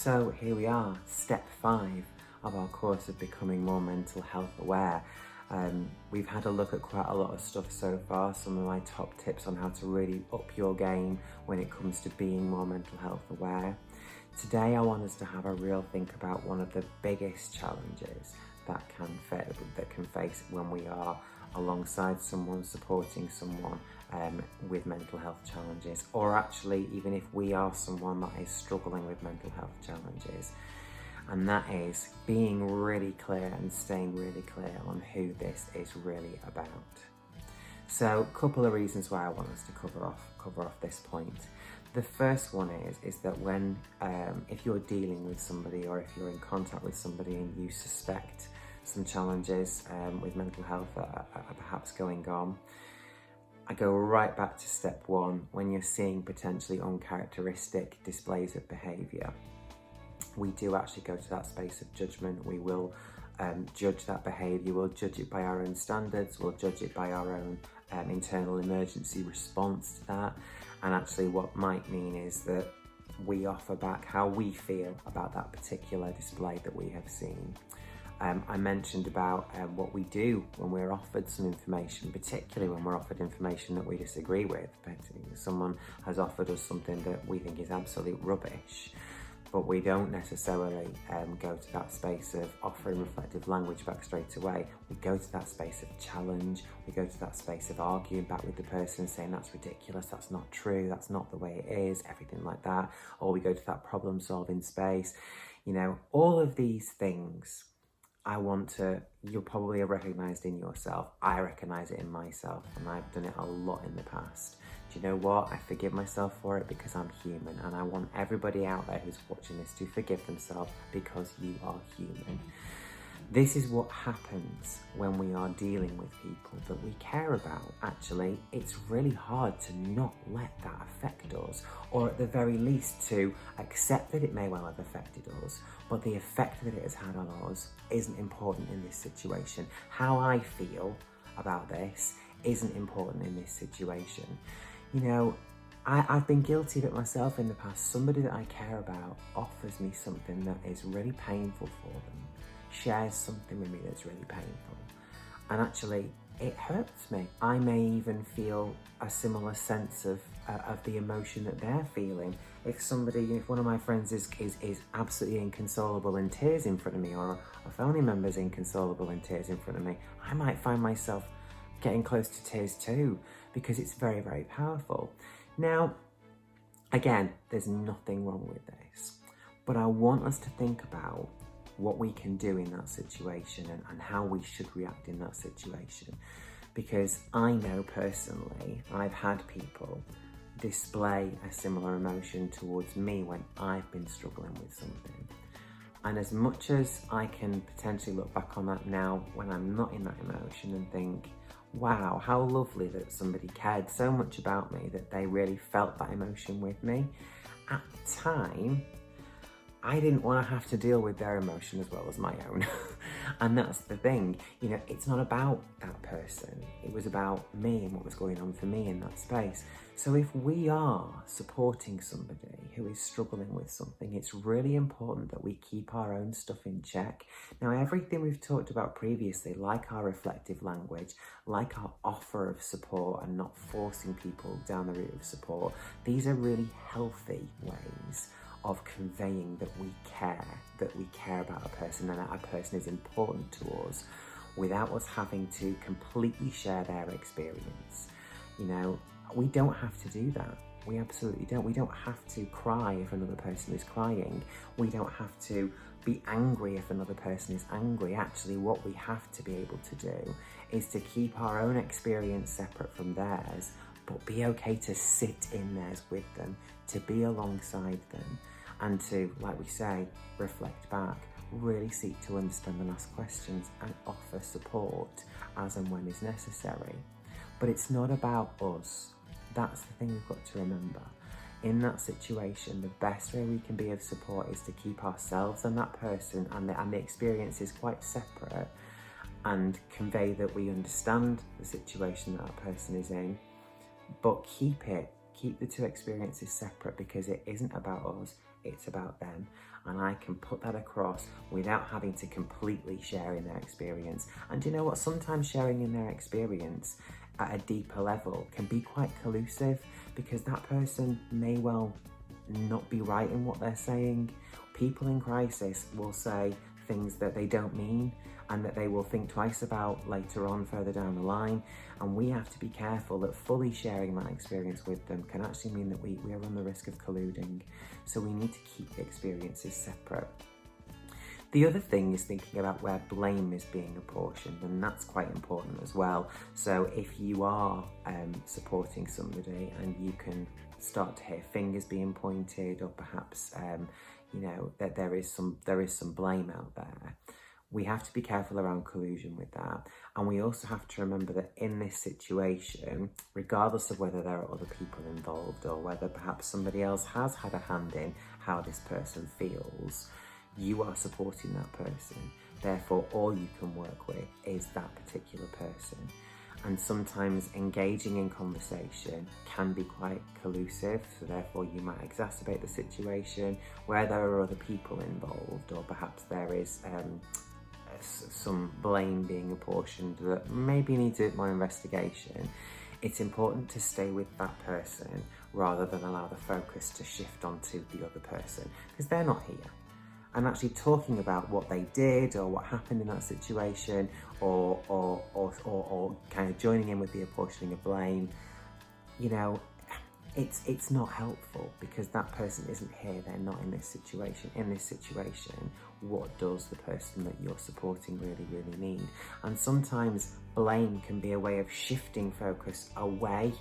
So here we are, step 5 of our course of becoming more mental health aware. We've had a look at quite a lot of stuff so far, some of my top tips on how to really up your game when it comes to being more mental health aware. Today I want us to have a real think about one of the biggest challenges that can face when we are alongside someone, supporting someone with mental health challenges, or actually even if we are someone that is struggling with mental health challenges. And that is being really clear and staying really clear on who this is really about. So a couple of reasons why I want us to cover off this point. The first one is that when if you're dealing with somebody, or if you're in contact with somebody and you suspect some challenges with mental health are perhaps going on, I go right back to step 1 when you're seeing potentially uncharacteristic displays of behaviour. We do actually go to that space of judgment. We will judge that behaviour, we'll judge it by our own standards, we'll judge it by our own internal emergency response to that. And actually what might mean is that we offer back how we feel about that particular display that we have seen. I mentioned about what we do when we're offered some information, particularly when we're offered information that we disagree with. Someone has offered us something that we think is absolute rubbish, but we don't necessarily go to that space of offering reflective language back straight away. We go to that space of challenge, we go to that space of arguing back with the person, saying that's ridiculous, that's not true, that's not the way it is, everything like that. Or we go to that problem solving space. You know, all of these things you'll probably have recognised in yourself. I recognise it in myself, and I've done it a lot in the past. Do you know what? I forgive myself for it because I'm human, and I want everybody out there who's watching this to forgive themselves because you are human. This is what happens when we are dealing with people that we care about. Actually, it's really hard to not let that affect us, or at the very least to accept that it may well have affected us, but the effect that it has had on us isn't important in this situation. How I feel about this isn't important in this situation. You know, I've been guilty of it myself in the past. Somebody that I care about offers me something that is really painful for them, shares something with me that's really painful, and actually it hurts me. I may even feel a similar sense of the emotion that they're feeling. If one of my friends is absolutely inconsolable in tears in front of me, or a family member's inconsolable in tears in front of me, I might find myself getting close to tears too, because it's very, very powerful. Now, again, there's nothing wrong with this, but I want us to think about what we can do in that situation and how we should react in that situation. Because I know personally, I've had people display a similar emotion towards me when I've been struggling with something. And as much as I can potentially look back on that now when I'm not in that emotion and think, wow, how lovely that somebody cared so much about me that they really felt that emotion with me. At the time, I didn't want to have to deal with their emotion as well as my own. And that's the thing, you know, it's not about that person. It was about me and what was going on for me in that space. So if we are supporting somebody who is struggling with something, it's really important that we keep our own stuff in check. Now, everything we've talked about previously, like our reflective language, like our offer of support and not forcing people down the route of support, these are really healthy ways of conveying that we care about a person and that a person is important to us, without us having to completely share their experience. You know, we don't have to do that. We absolutely don't. We don't have to cry if another person is crying. We don't have to be angry if another person is angry. Actually, what we have to be able to do is to keep our own experience separate from theirs, but be okay to sit in theirs with them, to be alongside them, and to, like we say, reflect back, really seek to understand and ask questions and offer support as and when is necessary. But it's not about us. That's the thing we've got to remember. In that situation, the best way we can be of support is to keep ourselves and that person and the experiences quite separate, and convey that we understand the situation that person is in, but keep the two experiences separate, because it isn't about us, it's about them. And I can put that across without having to completely share in their experience. And do you know what? Sometimes sharing in their experience at a deeper level can be quite collusive, because that person may well not be right in what they're saying. People in crisis will say things that they don't mean and that they will think twice about later on, further down the line. And we have to be careful that fully sharing that experience with them can actually mean that we run the risk of colluding. So we need to keep the experiences separate. The other thing is thinking about where blame is being apportioned, and that's quite important as well. So if you are supporting somebody and you can start to hear fingers being pointed, or perhaps you know, that there is some blame out there, we have to be careful around collusion with that. And we also have to remember that in this situation, regardless of whether there are other people involved or whether perhaps somebody else has had a hand in how this person feels, you are supporting that person. Therefore, all you can work with is that particular person. And sometimes engaging in conversation can be quite collusive, so therefore you might exacerbate the situation where there are other people involved, or perhaps there is some blame being apportioned that maybe needs a bit more investigation. It's important to stay with that person rather than allow the focus to shift onto the other person, because they're not here. And actually talking about what they did or what happened in that situation, or kind of joining in with the apportioning of blame, you know, it's not helpful, because that person isn't here, they're not in this situation. In this situation, what does the person that you're supporting really need? And sometimes blame can be a way of shifting focus away,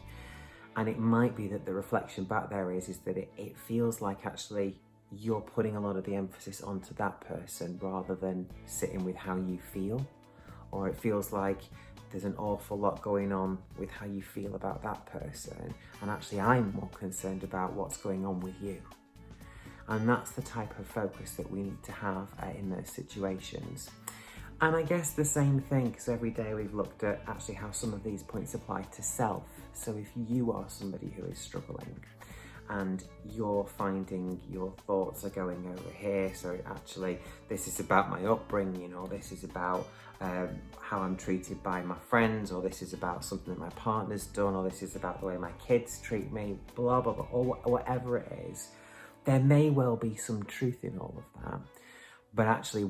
and it might be that the reflection back there is that it feels like actually you're putting a lot of the emphasis onto that person rather than sitting with how you feel, or it feels like there's an awful lot going on with how you feel about that person, and actually I'm more concerned about what's going on with you. And that's the type of focus that we need to have in those situations. And I guess the same thing, because every day we've looked at actually how some of these points apply to self. So if you are somebody who is struggling and you're finding your thoughts are going over here, so actually this is about my upbringing, or this is about how I'm treated by my friends, or this is about something that my partner's done, or this is about the way my kids treat me, blah blah blah, or whatever it is, there may well be some truth in all of that. But actually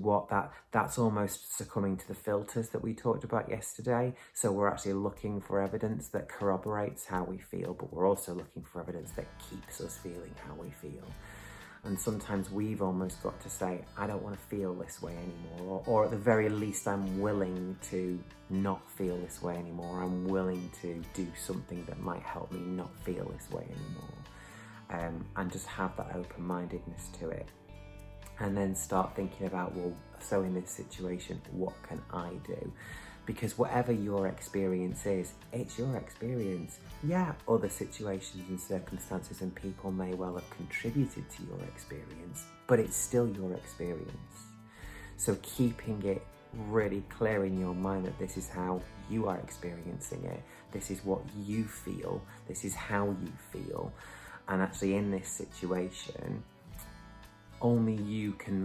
that's almost succumbing to the filters that we talked about yesterday. So we're actually looking for evidence that corroborates how we feel, but we're also looking for evidence that keeps us feeling how we feel. And sometimes we've almost got to say, I don't want to feel this way anymore, or at the very least, I'm willing to not feel this way anymore. I'm willing to do something that might help me not feel this way anymore. And just have that open-mindedness to it. And then start thinking about, well, so in this situation, what can I do? Because whatever your experience is, it's your experience. Yeah, other situations and circumstances and people may well have contributed to your experience, but it's still your experience. So keeping it really clear in your mind that this is how you are experiencing it, this is what you feel, this is how you feel. And actually in this situation, only you can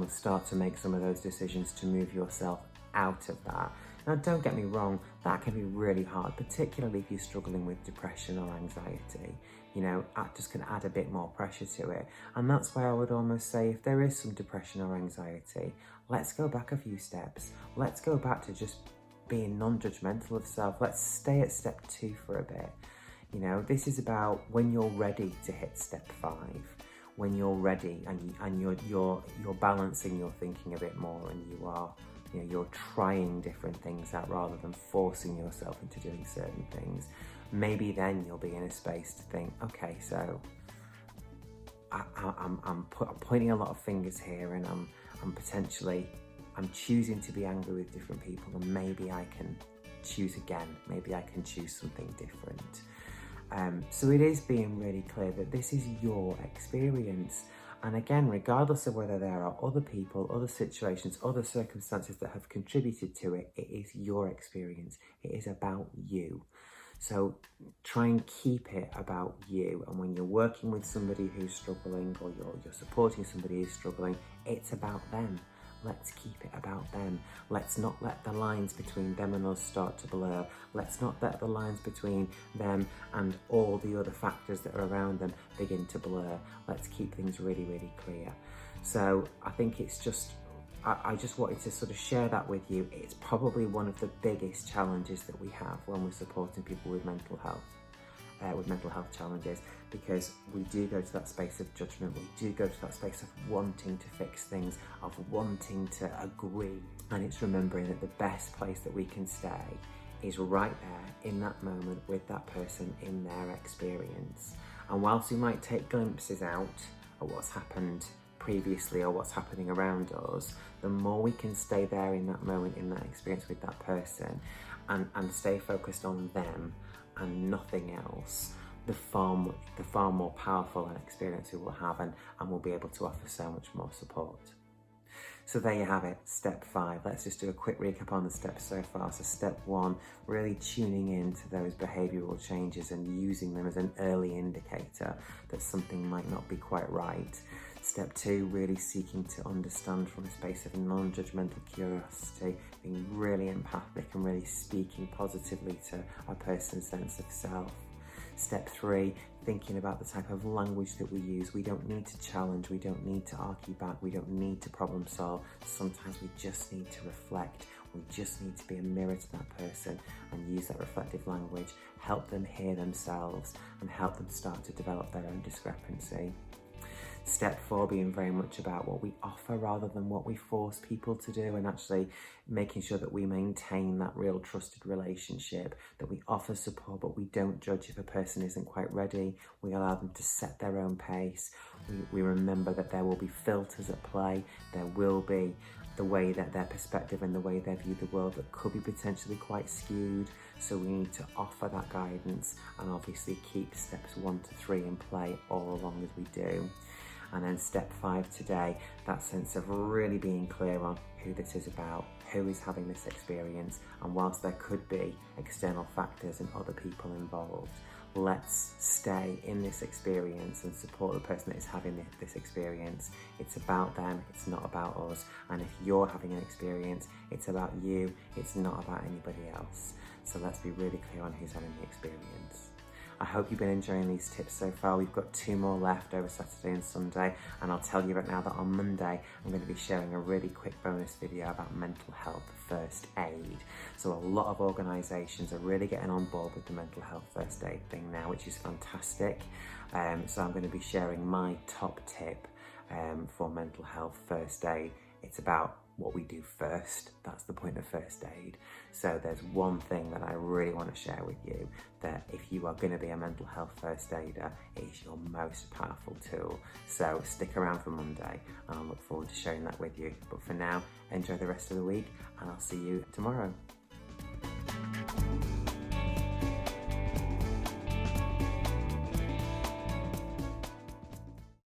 start to make some of those decisions to move yourself out of that. Now, don't get me wrong, that can be really hard, particularly if you're struggling with depression or anxiety. You know, that just can add a bit more pressure to it. And that's why I would almost say, if there is some depression or anxiety, let's go back a few steps. Let's go back to just being non-judgmental of self. Let's stay at step 2 for a bit. You know, this is about when you're ready to hit step 5. When you're ready and you're balancing your thinking a bit more, and you're trying different things out rather than forcing yourself into doing certain things, maybe then you'll be in a space to think, okay, so I'm pointing a lot of fingers here, and I'm choosing to be angry with different people, and maybe I can choose again. Maybe I can choose something different. So it is being really clear that this is your experience. And again, regardless of whether there are other people, other situations, other circumstances that have contributed to it, it is your experience. It is about you. So try and keep it about you. And when you're working with somebody who's struggling, or you're supporting somebody who's struggling, it's about them. Let's keep it about them. Let's not let the lines between them and us start to blur. Let's not let the lines between them and all the other factors that are around them begin to blur. Let's keep things really, really clear. So I think it's just, I just wanted to sort of share that with you. It's probably one of the biggest challenges that we have when we're supporting people with mental health challenges, because we do go to that space of judgment, we do go to that space of wanting to fix things, of wanting to agree, and it's remembering that the best place that we can stay is right there in that moment with that person in their experience. And whilst we might take glimpses out of what's happened previously or what's happening around us, the more we can stay there in that moment, in that experience with that person, and stay focused on them and nothing else, the far more powerful an experience we will have, and we'll be able to offer so much more support. So there you have it, step 5. Let's just do a quick recap on the steps so far. So step 1, really tuning into those behavioural changes and using them as an early indicator that something might not be quite right. Step 2, really seeking to understand from a space of non-judgmental curiosity, being really empathic and really speaking positively to a person's sense of self. Step 3, thinking about the type of language that we use. We don't need to challenge, we don't need to argue back, we don't need to problem solve. Sometimes we just need to reflect. We just need to be a mirror to that person and use that reflective language, help them hear themselves and help them start to develop their own discrepancy. Step 4, being very much about what we offer rather than what we force people to do, and actually making sure that we maintain that real trusted relationship, that we offer support but we don't judge if a person isn't quite ready. We allow them to set their own pace. We remember that there will be filters at play. There will be the way that their perspective and the way they view the world that could be potentially quite skewed. So we need to offer that guidance and obviously keep steps 1 to 3 in play all along as we do. And then step 5 today, that sense of really being clear on who this is about, who is having this experience, and whilst there could be external factors and other people involved, let's stay in this experience and support the person that is having this experience. It's about them, it's not about us. And if you're having an experience, it's about you, it's not about anybody else. So let's be really clear on who's having the experience. I hope you've been enjoying these tips so far. We've got 2 more left over Saturday and Sunday, and I'll tell you right now that on Monday I'm going to be sharing a really quick bonus video about mental health first aid. So a lot of organisations are really getting on board with the mental health first aid thing now, which is fantastic. So I'm going to be sharing my top tip for mental health first aid. It's about what we do first. That's the point of first aid. So there's one thing that I really want to share with you, that if you are going to be a mental health first aider, it is your most powerful tool. So stick around for Monday and I look forward to sharing that with you. But for now, enjoy the rest of the week and I'll see you tomorrow.